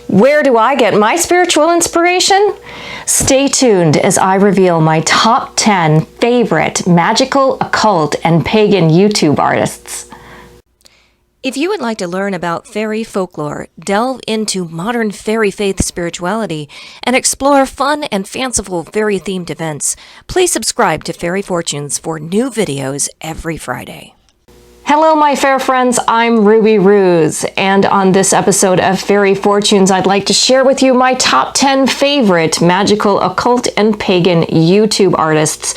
Where do I get my spiritual inspiration? Stay tuned as I reveal my top 10 favorite magical, occult, and pagan YouTube artists. If you would like to learn about fairy folklore, delve into modern fairy faith spirituality, and explore fun and fanciful fairy-themed events, please subscribe to Fairy Fortunes for new videos every Friday. Hello, my fair friends, I'm Ruby Ruse, and on this episode of Fairy Fortunes, I'd like to share with you my top 10 favorite magical, occult, and pagan YouTube artists.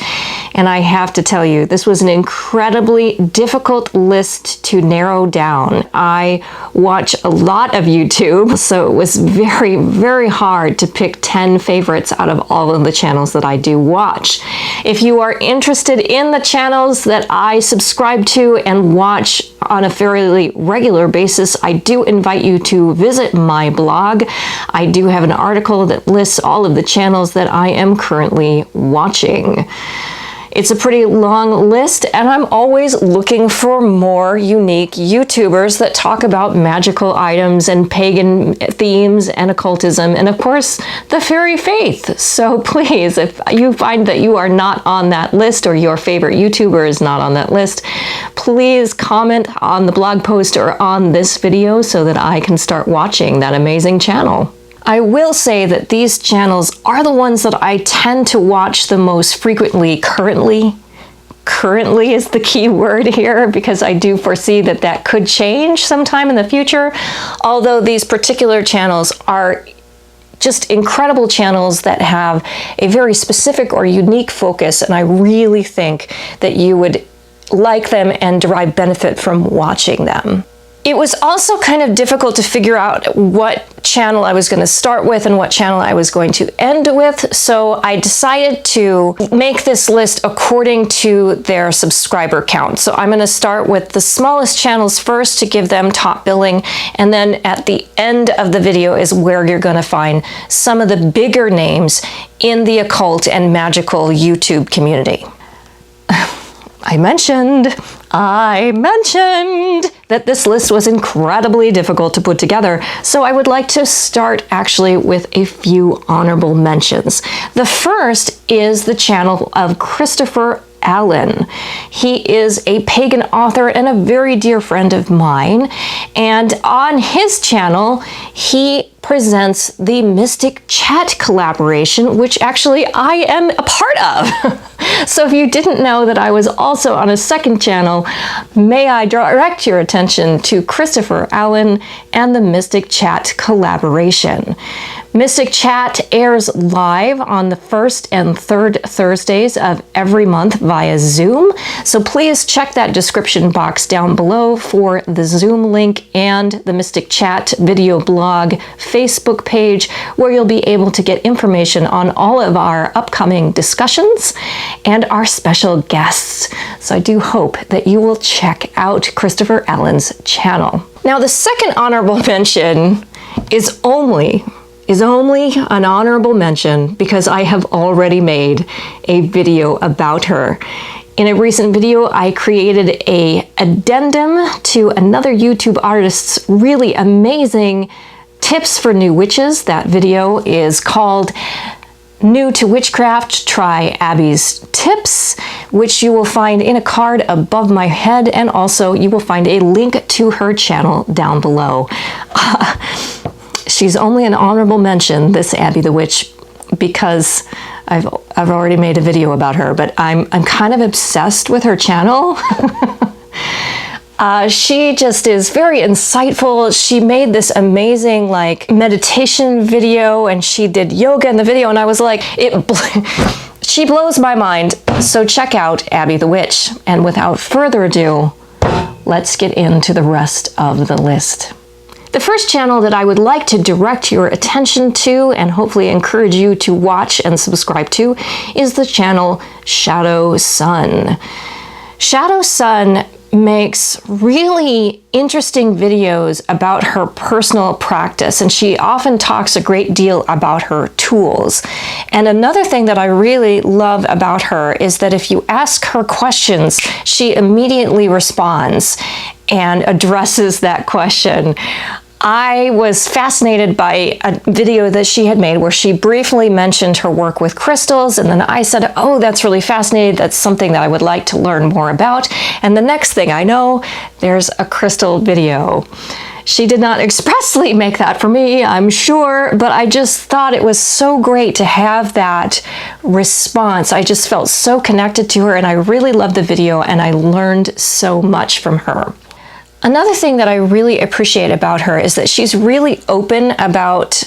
And I have to tell you, this was an incredibly difficult list to narrow down. I watch a lot of YouTube, so it was very, very hard to pick 10 favorites out of all of the channels that I do watch. If you are interested in the channels that I subscribe to and watch on a fairly regular basis, I do invite you to visit my blog. I do have an article that lists all of the channels that I am currently watching. It's a pretty long list, and I'm always looking for more unique YouTubers that talk about magical items and pagan themes and occultism, and of course, the fairy faith. So please, if you find that you are not on that list or your favorite YouTuber is not on that list, please comment on the blog post or on this video so that I can start watching that amazing channel. I will say that these channels are the ones that I tend to watch the most frequently currently. Currently is the key word here, because I do foresee that that could change sometime in the future. Although these particular channels are just incredible channels that have a very specific or unique focus, and I really think that you would like them and derive benefit from watching them. It was also kind of difficult to figure out what channel I was going to start with and what channel I was going to end with, so I decided to make this list according to their subscriber count. So I'm going to start with the smallest channels first to give them top billing, and then at the end of the video is where you're going to find some of the bigger names in the occult and magical YouTube community. I mentioned that this list was incredibly difficult to put together, so I would like to start actually with a few honorable mentions. The first is the channel of Christopher Allen. He is a pagan author and a very dear friend of mine, and on his channel he presents the Mystic Chat collaboration, which actually I am a part of. So if you didn't know that I was also on a second channel, may I direct your attention to Christopher Allen and the Mystic Chat collaboration. Mystic Chat airs live on the first and third Thursdays of every month via Zoom, so please check that description box down below for the Zoom link and the Mystic Chat video blog Facebook page, where you'll be able to get information on all of our upcoming discussions and our special guests. So I do hope that you will check out Christopher Allen's channel. Now, the second honorable mention is only an honorable mention because I have already made a video about her. In a recent video, I created an addendum to another YouTube artist's really amazing tips for new witches. That video is called New to Witchcraft, Try Abby's Tips, which you will find in a card above my head, and also you will find a link to her channel down below. She's only an honorable mention, this Abby the Witch, because I've already made a video about her, but I'm kind of obsessed with her channel. She just is very insightful. She made this amazing meditation video, and she did yoga in the video, and I was like, she blows my mind. So check out Abby the Witch. And without further ado, let's get into the rest of the list. The first channel that I would like to direct your attention to and hopefully encourage you to watch and subscribe to is the channel Shadow Sun. Shadow Sun makes really interesting videos about her personal practice, and she often talks a great deal about her tools. And another thing that I really love about her is that if you ask her questions, she immediately responds and addresses that question. I was fascinated by a video that she had made where she briefly mentioned her work with crystals, and then I said, oh, that's really fascinating. That's something that I would like to learn more about. And the next thing I know, there's a crystal video. She did not expressly make that for me, I'm sure, but I just thought it was so great to have that response. I just felt so connected to her, and I really loved the video, and I learned so much from her. Another thing that I really appreciate about her is that she's really open about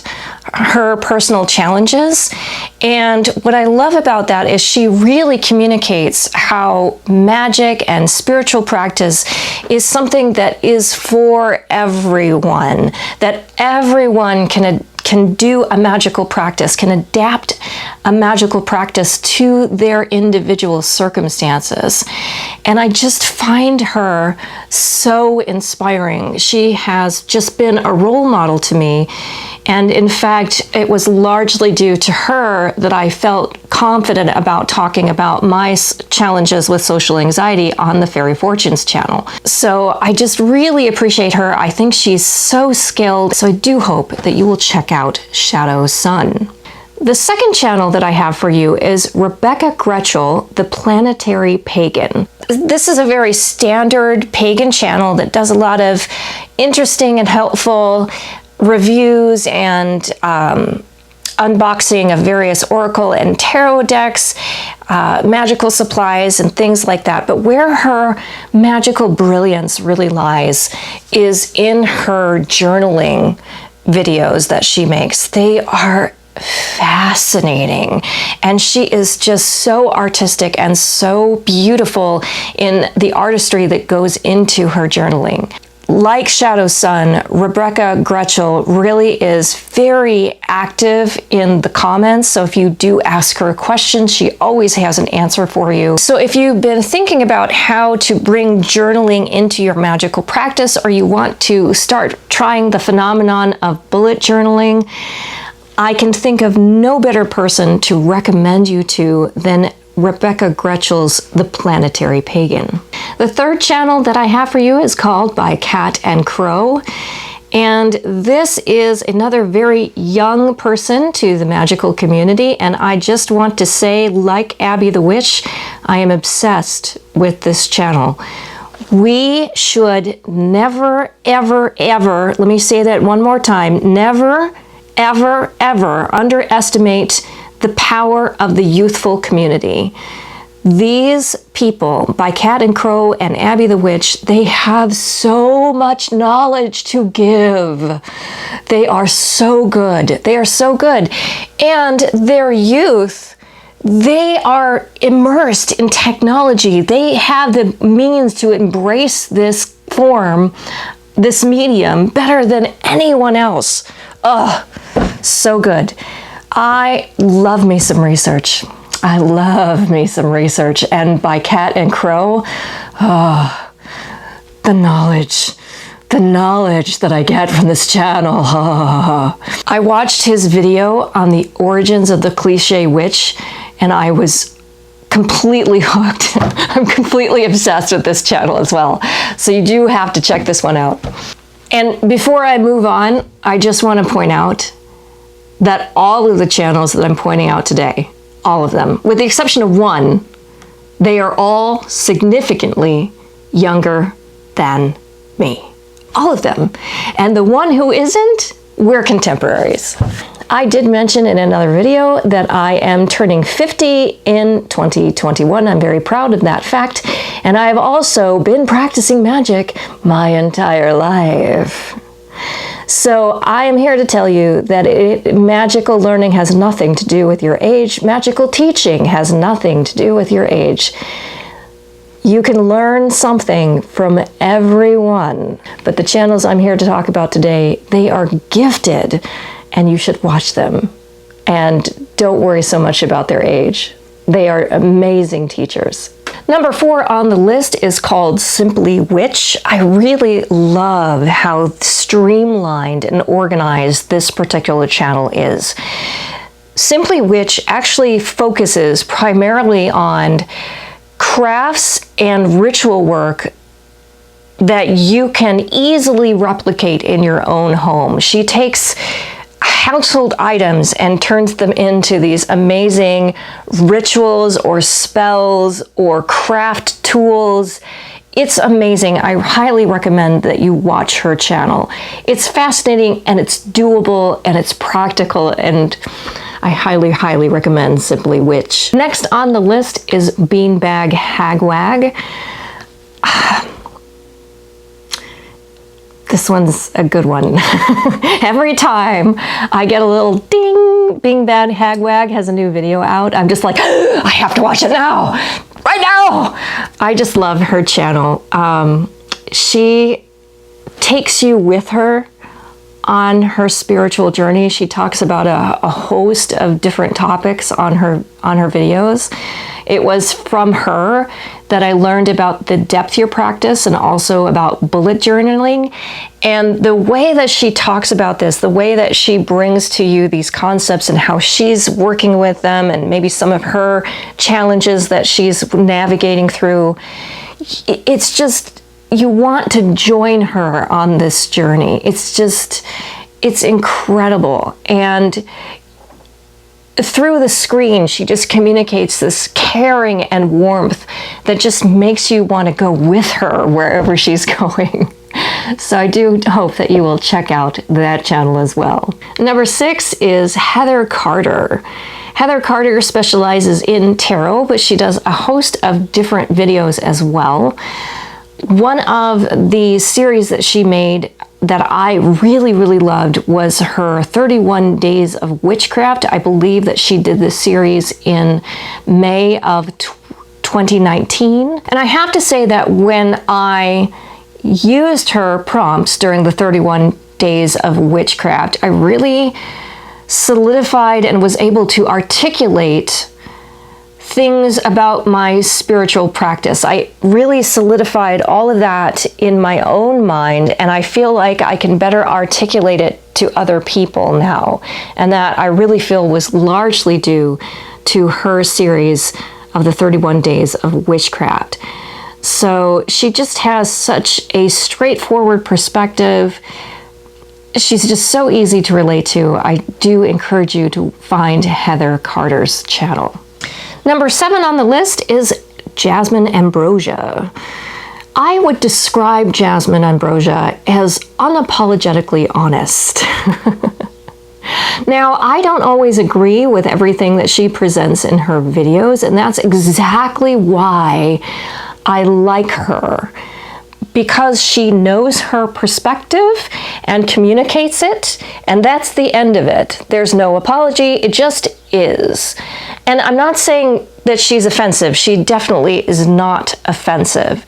her personal challenges. And what I love about that is she really communicates how magic and spiritual practice is something that is for everyone, that everyone can do a magical practice, can adapt a magical practice to their individual circumstances. And I just find her so inspiring. She has just been a role model to me. And in fact, it was largely due to her that I felt confident about talking about my challenges with social anxiety on the Fairy Fortunes channel. So I just really appreciate her. I think she's so skilled. So I do hope that you will check out Shadow Sun. The second channel that I have for you is Rebecca Gretchel, the Planetary Pagan. This is a very standard pagan channel that does a lot of interesting and helpful reviews and unboxing of various oracle and tarot decks, magical supplies and things like that. But where her magical brilliance really lies is in her journaling videos that she makes. They are fascinating, and she is just so artistic and so beautiful in the artistry that goes into her journaling. Like Shadow Sun, Rebecca Gretchel really is very active in the comments, so if you do ask her a question, she always has an answer for you. So if you've been thinking about how to bring journaling into your magical practice, or you want to start trying the phenomenon of bullet journaling, I can think of no better person to recommend you to than Rebecca Gretchel's The Planetary Pagan. The third channel that I have for you is called By Cat and Crow, and this is another very young person to the magical community, and I just want to say, like Abby the Witch, I am obsessed with this channel. We should never, ever, ever, let me say that one more time, never, ever, ever underestimate the power of the youthful community. These people, By Cat and Crow and Abby the Witch, they have so much knowledge to give. They are so good. They are so good. And their youth, they are immersed in technology. They have the means to embrace this form, this medium, better than anyone else. Oh, so good. I love me some research. I love me some research. And By Cat and Crow, oh, the knowledge that I get from this channel. Oh. I watched his video on the origins of the cliche witch, and I was completely hooked. I'm completely obsessed with this channel as well. So you do have to check this one out. And before I move on, I just want to point out that all of the channels that I'm pointing out today, all of them, with the exception of one, they are all significantly younger than me. All of them. And the one who isn't, we're contemporaries. I did mention in another video that I am turning 50 in 2021. I'm very proud of that fact. And I have also been practicing magic my entire life. So I am here to tell you that magical learning has nothing to do with your age. Magical teaching has nothing to do with your age. You can learn something from everyone. But the channels I'm here to talk about today, they are gifted, and you should watch them. And don't worry so much about their age. They are amazing teachers. Number 4 on the list is called Simply Witch. I really love how streamlined and organized this particular channel is. Simply Witch actually focuses primarily on crafts and ritual work that you can easily replicate in your own home. She takes household items and turns them into these amazing rituals or spells or craft tools. It's amazing. I highly recommend that you watch her channel. It's fascinating and it's doable and it's practical, and I highly, highly recommend Simply Witch. Next on the list is Beanbag Hagwag. This one's a good one. Every time I get a little ding, Beanbag Hagwag has a new video out, I'm just like, I have to watch it now, right now. I just love her channel. She takes you with her on her spiritual journey. She talks about a host of different topics on her videos. It was from her that I learned about the depth year practice and also about bullet journaling. And the way that she talks about this, the way that she brings to you these concepts and how she's working with them and maybe some of her challenges that she's navigating through, it's just, you want to join her on this journey. It's incredible. And through the screen, she just communicates this caring and warmth that just makes you want to go with her wherever she's going. So I do hope that you will check out that channel as well. Number 6 is Heather Carter. Heather Carter specializes in tarot, but she does a host of different videos as well. One of the series that she made that I really, really loved was her 31 Days of Witchcraft. I believe that she did this series in May of 2019. And I have to say that when I used her prompts during the 31 Days of Witchcraft, I really solidified and was able to articulate things about my spiritual practice. I really solidified all of that in my own mind, and I feel like I can better articulate it to other people now. And that I really feel was largely due to her series of the 31 Days of Witchcraft. So she just has such a straightforward perspective. She's just so easy to relate to. I do encourage you to find Heather Carter's channel. Number 7 on the list is Jasmine Ambrosia. I would describe Jasmine Ambrosia as unapologetically honest. Now, I don't always agree with everything that she presents in her videos, and that's exactly why I like her. Because she knows her perspective and communicates it, and that's the end of it. There's no apology, it just is. And I'm not saying that she's offensive. She definitely is not offensive.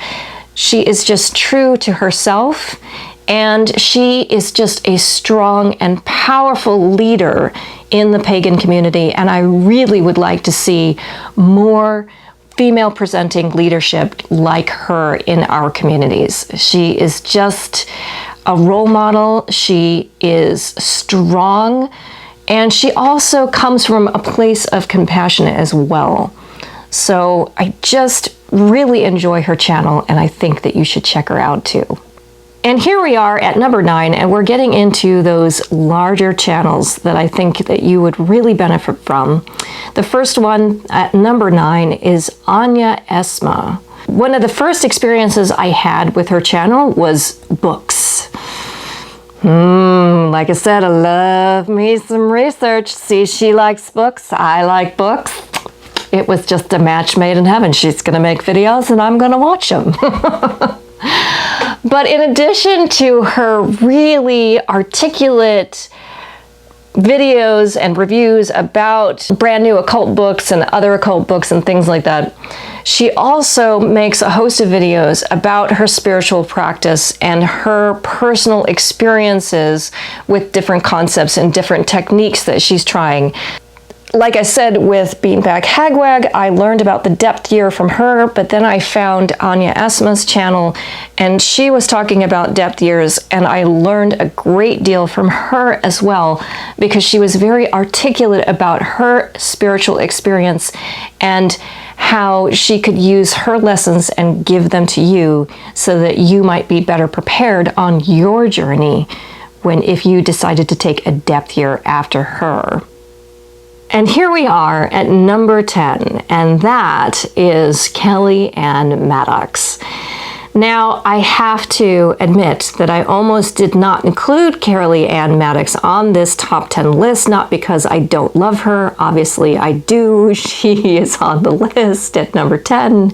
She is just true to herself, and she is just a strong and powerful leader in the pagan community, and I really would like to see more female presenting leadership like her in our communities. She is just a role model. She is strong, and she also comes from a place of compassion as well. So I just really enjoy her channel, and I think that you should check her out too. And here we are at number 9, and we're getting into those larger channels that I think that you would really benefit from. The first one at number 9 is Anya Esma. One of the first experiences I had with her channel was books. Like I said, I love me some research. See, she likes books, I like books. It was just a match made in heaven. She's gonna make videos and I'm gonna watch them. But in addition to her really articulate videos and reviews about brand new occult books and other occult books and things like that, she also makes a host of videos about her spiritual practice and her personal experiences with different concepts and different techniques that she's trying. Like I said with Beanbag Hagwag, I learned about the depth year from her, but then I found Anya Esma's channel, and she was talking about depth years, and I learned a great deal from her as well, because she was very articulate about her spiritual experience and how she could use her lessons and give them to you so that you might be better prepared on your journey if you decided to take a depth year after her. And here we are at number 10, and that is Kelly Ann Maddox. Now, I have to admit that I almost did not include Kelly Ann Maddox on this top 10 list, not because I don't love her. Obviously, I do. She is on the list at number 10.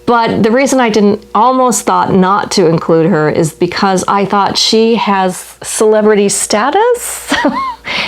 But the reason I almost thought not to include her is because I thought she has celebrity status.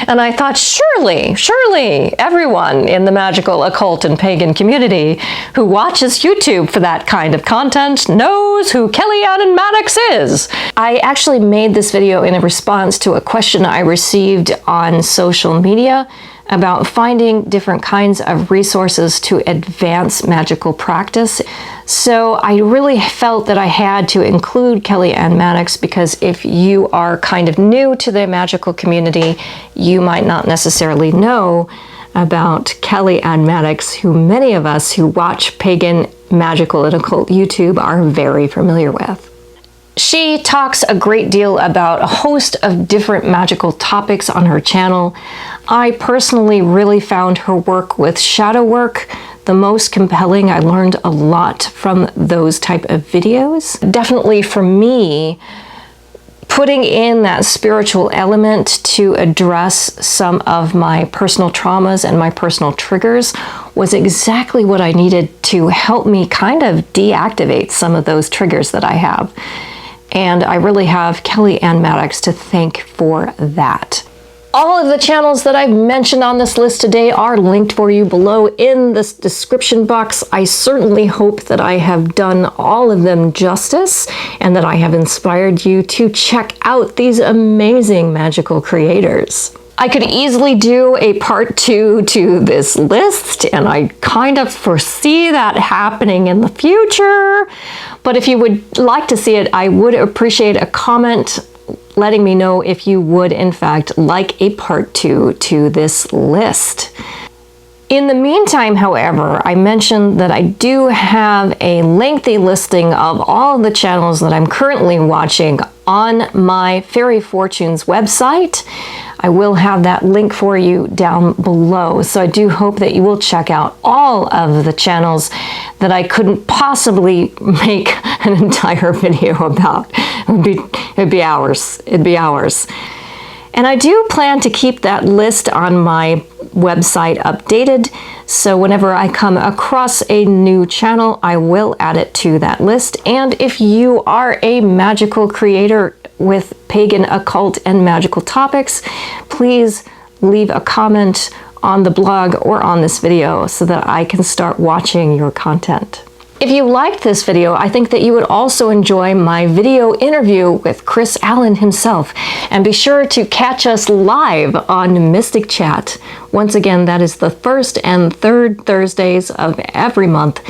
And I thought, surely everyone in the magical, occult, and pagan community who watches YouTube for that kind of content knows who Kelly Ann Maddox is. I actually made this video in a response to a question I received on social media about finding different kinds of resources to advance magical practice. So I really felt that I had to include Kelly Ann Maddox because if you are kind of new to the magical community, you might not necessarily know about Kelly Ann Maddox, who many of us who watch pagan, magical, and occult YouTube are very familiar with. She talks a great deal about a host of different magical topics on her channel. I personally really found her work with shadow work the most compelling. I learned a lot from those type of videos. Definitely for me, putting in that spiritual element to address some of my personal traumas and my personal triggers was exactly what I needed to help me kind of deactivate some of those triggers that I have. And I really have Kelly Ann Maddox to thank for that. All of the channels that I've mentioned on this list today are linked for you below in this description box. I certainly hope that I have done all of them justice and that I have inspired you to check out these amazing magical creators. I could easily do a part 2 to this list, and I kind of foresee that happening in the future. But if you would like to see it, I would appreciate a comment letting me know if you would, in fact, like a part 2 to this list. In the meantime, however, I mentioned that I do have a lengthy listing of all of the channels that I'm currently watching on my Fairy Fortunes website. I will have that link for you down below. So I do hope that you will check out all of the channels that I couldn't possibly make an entire video about. It'd be hours. It'd be hours. And I do plan to keep that list on my website updated. So whenever I come across a new channel, I will add it to that list. And if you are a magical creator with pagan, occult, and magical topics, please leave a comment on the blog or on this video so that I can start watching your content. If you liked this video, I think that you would also enjoy my video interview with Chris Allen himself. And be sure to catch us live on Mystic Chat. Once again, that is the first and third Thursdays of every month.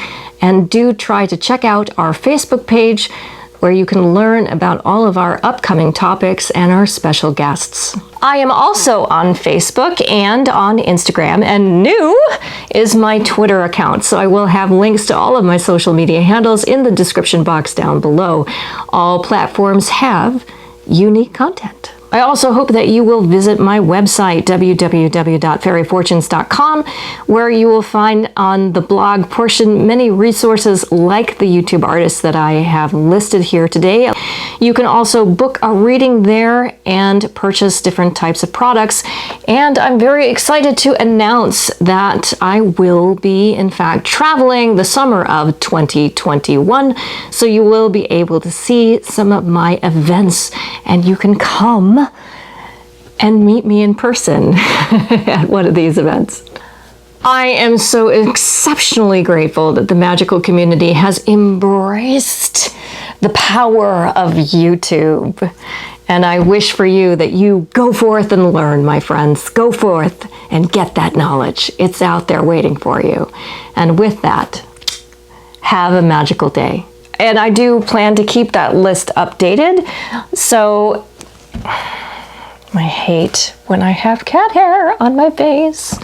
And do try to check out our Facebook page, where you can learn about all of our upcoming topics and our special guests. I am also on Facebook and on Instagram, and new is my Twitter account. So I will have links to all of my social media handles in the description box down below. All platforms have unique content. I also hope that you will visit my website, www.fairyfortunes.com, where you will find on the blog portion many resources like the YouTube artists that I have listed here today. You can also book a reading there and purchase different types of products. And I'm very excited to announce that I will be, in fact, traveling the summer of 2021. So you will be able to see some of my events, and you can come and meet me in person at one of these events. I am so exceptionally grateful that the magical community has embraced the power of YouTube. And I wish for you that you go forth and learn, my friends. Go forth and get that knowledge. It's out there waiting for you. And with that, have a magical day. And I do plan to keep that list updated. So I hate when I have cat hair on my face.